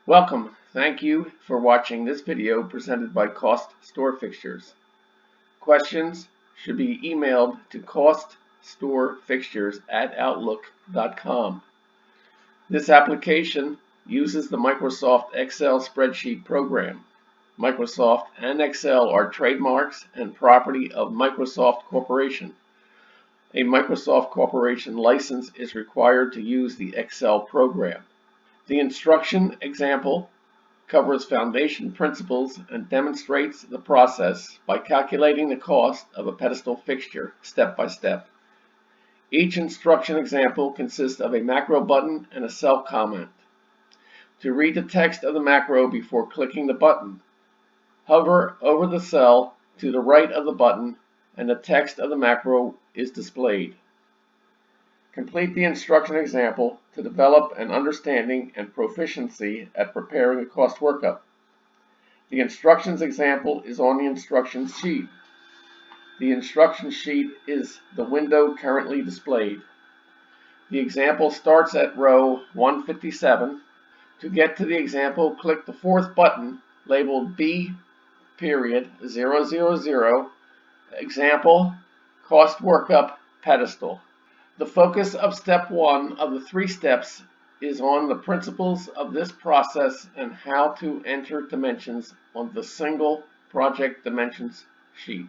Welcome. Thank you for watching this video presented by CostStoreFixtures. Questions should be emailed to CostStoreFixtures@outlook.com. This application uses the Microsoft Excel spreadsheet program. Microsoft and Excel are trademarks and property of Microsoft Corporation. A Microsoft Corporation license is required to use the Excel program. The instruction example covers foundation principles and demonstrates the process by calculating the cost of a pedestal fixture step by step. Each instruction example consists of a macro button and a cell comment. To read the text of the macro before clicking the button, hover over the cell to the right of the button and the text of the macro is displayed. Complete the instruction example to develop an understanding and proficiency at preparing a cost workup. The instructions example is on the instructions sheet. The instruction sheet is the window currently displayed. The example starts at row 157. To get to the example, click the fourth button labeled B.000 Example Cost Workup Pedestal. The focus of step 1 of the 3 steps is on the principles of this process and how to enter dimensions on the single project dimensions sheet.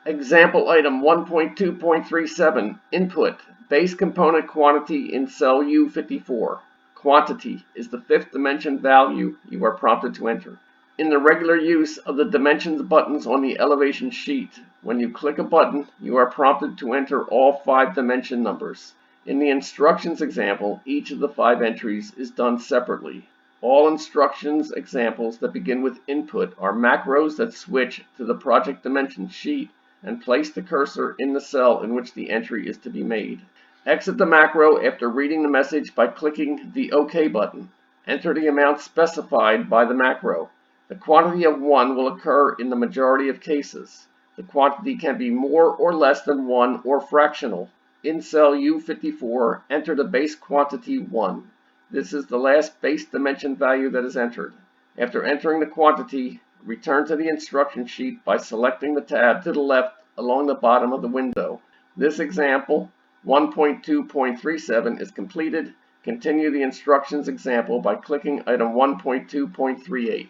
Example item 1.2.37 Input Base component quantity in cell U54. Quantity is the 5th dimension value you are prompted to enter. In the regular use of the dimensions buttons on the elevation sheet, when you click a button, you are prompted to enter all 5 dimension numbers. In the instructions example, each of the 5 entries is done separately. All instructions examples that begin with input are macros that switch to the project dimension sheet and place the cursor in the cell in which the entry is to be made. Exit the macro after reading the message by clicking the OK button. Enter the amount specified by the macro. The quantity of 1 will occur in the majority of cases. The quantity can be more or less than 1 or fractional. In cell U54, enter the base quantity 1. This is the last base dimension value that is entered. After entering the quantity, return to the instruction sheet by selecting the tab to the left along the bottom of the window. This example, 1.2.37, is completed. Continue the instructions example by clicking item 1.2.38.